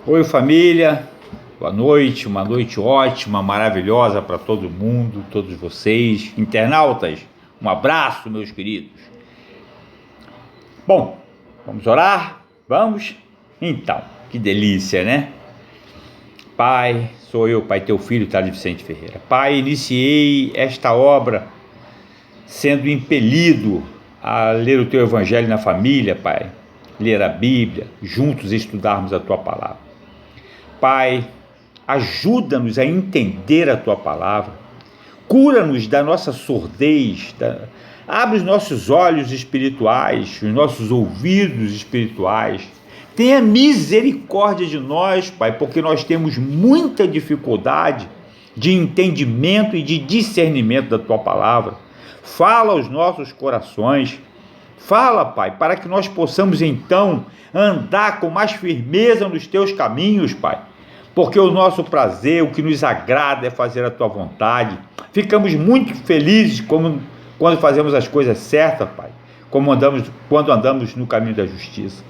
Oi, família, boa noite, uma noite ótima, maravilhosa para todo mundo, todos vocês, internautas, um abraço, meus queridos. Bom, vamos orar? Vamos? Então, que delícia, né? Pai, sou eu, Pai, teu filho, Thales Vicente Ferreira. Pai, iniciei esta obra sendo impelido a ler o teu evangelho na família, Pai, ler a Bíblia, juntos estudarmos a tua palavra. Pai, ajuda-nos a entender a tua palavra, cura-nos da nossa surdez, abre os nossos olhos espirituais, os nossos ouvidos espirituais. Tenha misericórdia de nós, Pai, porque nós temos muita dificuldade de entendimento e de discernimento da tua palavra. Fala aos nossos corações. Fala, Pai, para que nós possamos então andar com mais firmeza nos teus caminhos, Pai. Porque o nosso prazer, o que nos agrada é fazer a tua vontade. Ficamos muito felizes quando fazemos as coisas certas, Pai, quando andamos no caminho da justiça.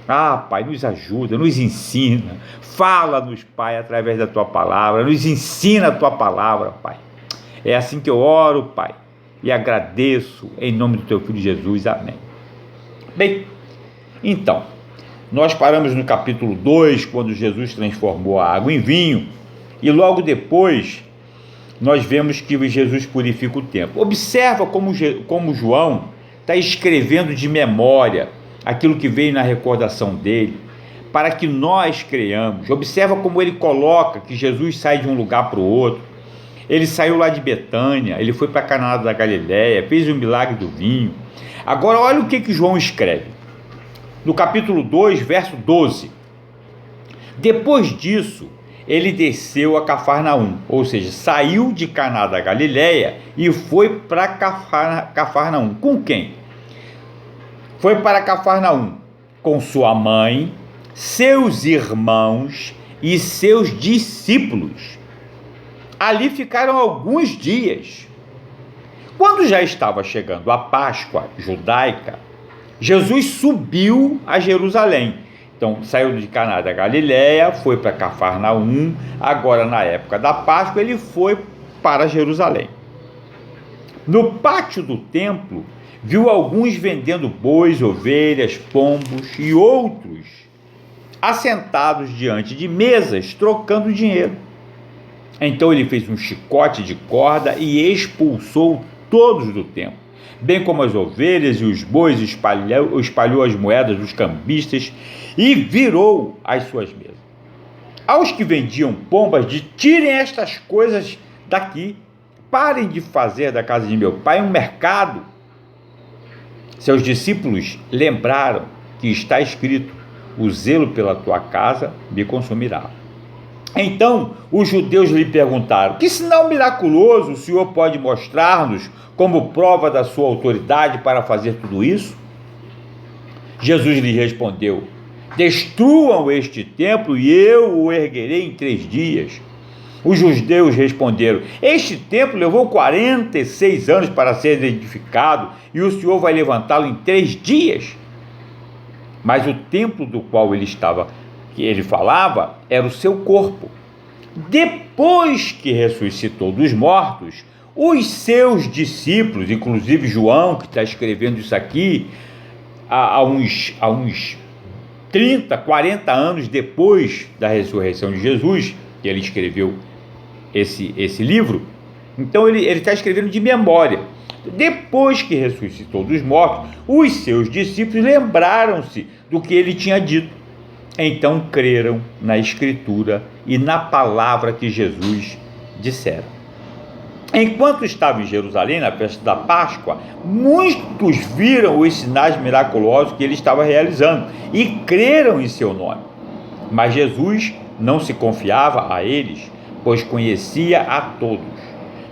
Ah, Pai, nos ajuda, nos ensina, fala-nos, Pai, através da tua palavra, nos ensina a tua palavra, Pai. É assim que eu oro, Pai, e agradeço em nome do teu Filho Jesus, amém. Bem, então, nós paramos no capítulo 2, quando Jesus transformou a água em vinho, e logo depois nós vemos que Jesus purifica o templo. Observa como João está escrevendo de memória aquilo que veio na recordação dele, para que nós creiamos. Observa como ele coloca que Jesus sai de um lugar para o outro. Ele saiu lá de Betânia, ele foi para Caná da Galileia, fez o milagre do vinho. Agora olha o que João escreve. No capítulo 2, verso 12. Depois disso, ele desceu a Cafarnaum, ou seja, saiu de Caná da Galileia e foi para Cafarnaum. Com quem? Foi para Cafarnaum com sua mãe, seus irmãos e seus discípulos. Ali ficaram alguns dias. Quando já estava chegando a Páscoa judaica, Jesus subiu a Jerusalém. Então, saiu de Caná da Galileia, foi para Cafarnaum. Agora, na época da Páscoa, ele foi para Jerusalém. No pátio do templo, viu alguns vendendo bois, ovelhas, pombos e outros assentados diante de mesas, trocando dinheiro. Então ele fez um chicote de corda e expulsou todos do templo, bem como as ovelhas e os bois, espalhou as moedas dos cambistas e virou as suas mesas. Aos que vendiam pombas, tirem estas coisas daqui, parem de fazer da casa de meu pai um mercado. Seus discípulos lembraram que está escrito: o zelo pela tua casa me consumirá. Então os judeus lhe perguntaram: que sinal miraculoso o Senhor pode mostrar-nos como prova da sua autoridade para fazer tudo isso? Jesus lhe respondeu: destruam este templo e eu o erguerei em 3 dias. Os judeus responderam: este templo levou 46 anos para ser edificado e o Senhor vai levantá-lo em 3 dias? Mas o templo do qual que ele falava era o seu corpo. Depois que ressuscitou dos mortos, os seus discípulos, inclusive João, que está escrevendo isso aqui há uns 30, 40 anos depois da ressurreição de Jesus, que ele escreveu esse livro, então ele está escrevendo de memória. Depois que ressuscitou dos mortos, os seus discípulos lembraram-se do que ele tinha dito. Então creram na Escritura e na palavra que Jesus dissera. Enquanto estava em Jerusalém, na festa da Páscoa, muitos viram os sinais miraculosos que ele estava realizando e creram em seu nome. Mas Jesus não se confiava a eles, pois conhecia a todos.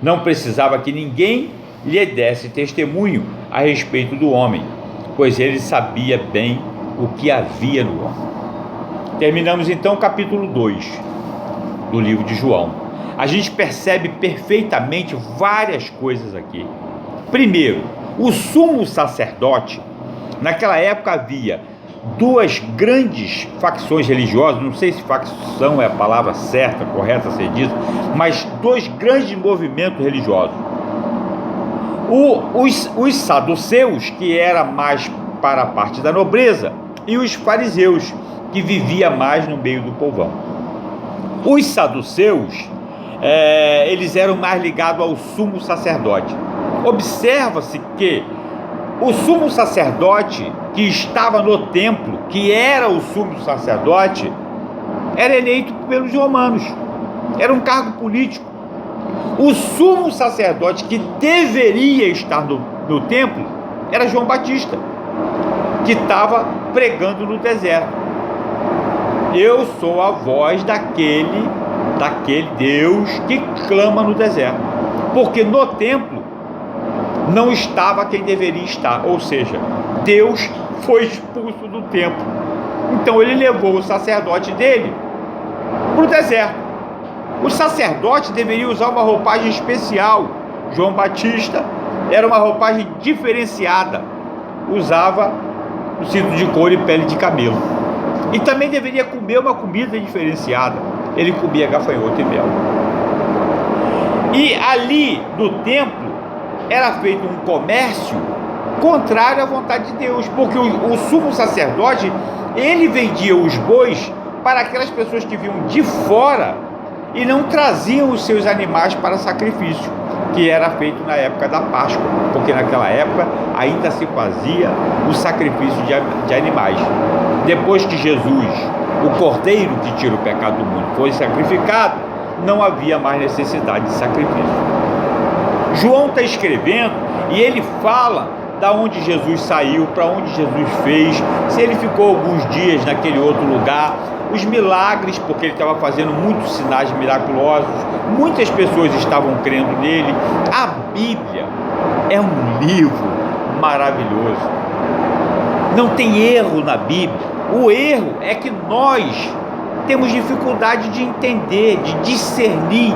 Não precisava que ninguém lhe desse testemunho a respeito do homem, pois ele sabia bem o que havia no homem. Terminamos então o capítulo 2 do livro de João. A gente percebe perfeitamente várias coisas aqui. Primeiro, o sumo sacerdote, naquela época havia duas grandes facções religiosas, não sei se facção é a palavra certa, correta a ser dita, mas dois grandes movimentos religiosos. Os saduceus, que era mais para a parte da nobreza, e os fariseus, que vivia mais no meio do povão. Os saduceus, eles eram mais ligados ao sumo sacerdote. Observa-se que o sumo sacerdote que estava no templo, que era o sumo sacerdote, era eleito pelos romanos, era um cargo político. O sumo sacerdote que deveria estar no templo era João Batista, que estava pregando no deserto. Eu sou a voz daquele Deus que clama no deserto, porque no templo não estava quem deveria estar, ou seja, Deus foi expulso do templo. Então ele levou o sacerdote dele para o deserto. O sacerdote deveria usar uma roupagem especial. João Batista era uma roupagem diferenciada, usava o cinto de couro e pele de camelo, e também deveria comer uma comida diferenciada. Ele comia gafanhoto e mel. E ali no templo era feito um comércio contrário à vontade de Deus, porque o sumo sacerdote, ele vendia os bois para aquelas pessoas que vinham de fora e não traziam os seus animais para sacrifício, que era feito na época da Páscoa, porque naquela época ainda se fazia o sacrifício de animais. Depois que Jesus, o Cordeiro que tira o pecado do mundo, foi sacrificado, não havia mais necessidade de sacrifício. João está escrevendo e ele fala da onde Jesus saiu, para onde Jesus fez, se ele ficou alguns dias naquele outro lugar, os milagres, porque ele estava fazendo muitos sinais miraculosos, muitas pessoas estavam crendo nele. A Bíblia é um livro maravilhoso, não tem erro na Bíblia. O erro é que nós temos dificuldade de entender, de discernir.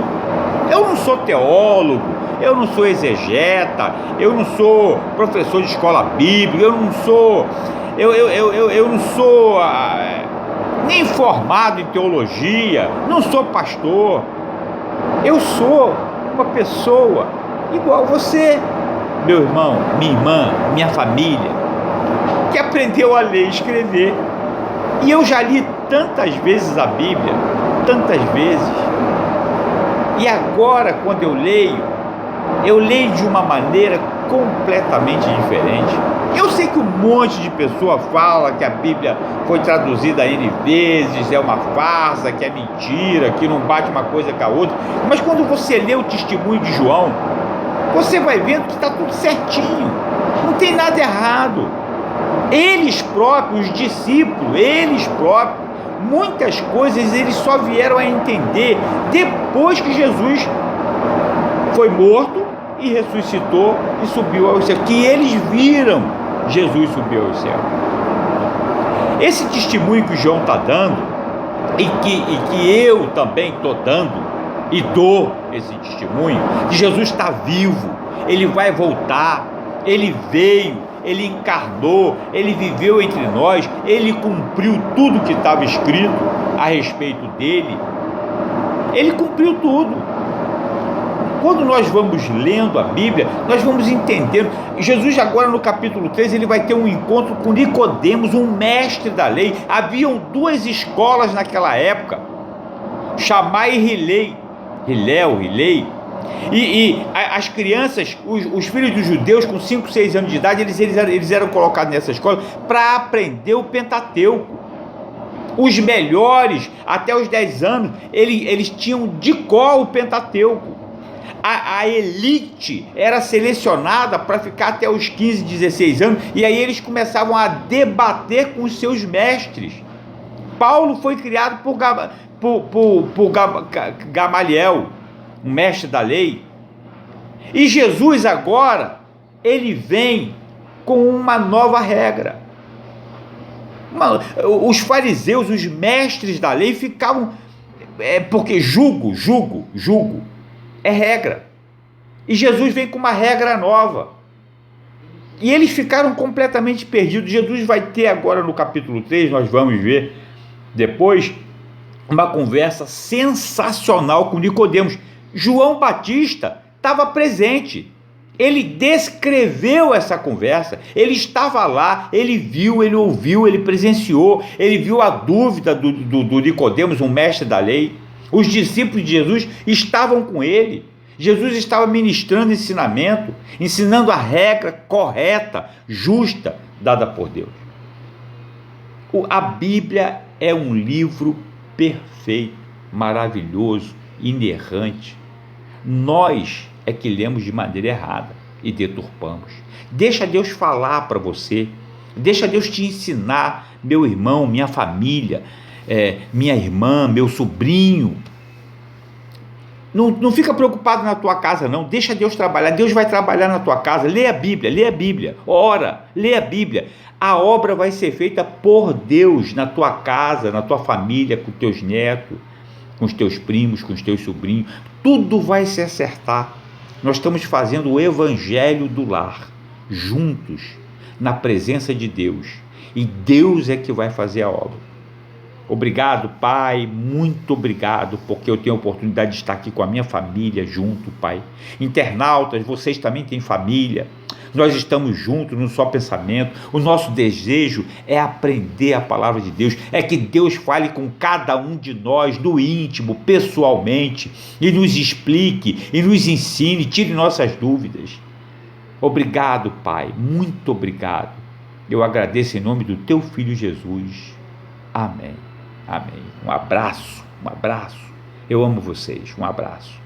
Eu não sou teólogo, eu não sou exegeta, eu não sou professor de escola bíblica, eu não sou nem formado em teologia, não sou pastor. Eu sou uma pessoa igual você, meu irmão, minha irmã, minha família, que aprendeu a ler e escrever. E eu já li tantas vezes a Bíblia, tantas vezes, e agora quando eu leio de uma maneira completamente diferente. Eu sei que um monte de pessoa fala que a Bíblia foi traduzida N vezes, é uma farsa, que é mentira, que não bate uma coisa com a outra, mas quando você lê o testemunho de João, você vai vendo que está tudo certinho, não tem nada errado. Eles próprios, os discípulos, eles próprios, muitas coisas eles só vieram a entender depois que Jesus foi morto e ressuscitou e subiu ao céu, que eles viram Jesus subir ao céu. Esse testemunho que o João está dando, e que eu também estou dando, e dou esse testemunho, que Jesus está vivo, ele vai voltar, ele veio, ele encarnou, ele viveu entre nós, ele cumpriu tudo que estava escrito a respeito dele, ele cumpriu tudo. Quando nós vamos lendo a Bíblia, nós vamos entendendo. Jesus agora no capítulo 3, ele vai ter um encontro com Nicodemos, um mestre da lei. Haviam duas escolas naquela época, Shammai e Hillel. E as crianças, os filhos dos judeus com 5, 6 anos de idade, eles eram colocados nessa escola para aprender o Pentateuco. Os melhores, até os 10 anos, eles tinham de cor o Pentateuco. A elite era selecionada para ficar até os 15, 16 anos, e aí eles começavam a debater com os seus mestres. Paulo foi criado por Gamaliel, um mestre da lei, e Jesus agora, ele vem com uma nova regra. Os fariseus, os mestres da lei ficavam, porque julgo é regra, e Jesus vem com uma regra nova, E eles ficaram completamente perdidos. Jesus vai ter agora no capítulo 3, nós vamos ver depois, uma conversa sensacional com Nicodemos. João Batista estava presente. Ele descreveu essa conversa, ele estava lá, ele viu, ele ouviu, ele presenciou, ele viu a dúvida do Nicodemos, um mestre da lei. Os discípulos de Jesus estavam com ele. Jesus estava ministrando ensinamento, ensinando a regra correta, justa, dada por Deus. A Bíblia é um livro perfeito, maravilhoso, inerrante. Nós é que lemos de maneira errada e deturpamos. Deixa Deus falar para você, deixa Deus te ensinar, meu irmão, minha família, minha irmã, meu sobrinho. Não fica preocupado na tua casa não, deixa Deus trabalhar. Deus vai trabalhar na tua casa. Lê a Bíblia, ora, lê a Bíblia. A obra vai ser feita por Deus na tua casa, na tua família, com teus netos, com os teus primos, com os teus sobrinhos. Tudo vai se acertar. Nós estamos fazendo o evangelho do lar, juntos, na presença de Deus. E Deus é que vai fazer a obra. Obrigado, Pai, muito obrigado, porque eu tenho a oportunidade de estar aqui com a minha família junto, Pai. Internautas, vocês também têm família. Nós estamos juntos num só pensamento. O nosso desejo é aprender a palavra de Deus, é que Deus fale com cada um de nós no íntimo, pessoalmente, e nos explique, e nos ensine, tire nossas dúvidas. Obrigado, Pai, muito obrigado. Eu agradeço em nome do Teu Filho Jesus. Amém. Amém. Um abraço. Eu amo vocês. Um abraço.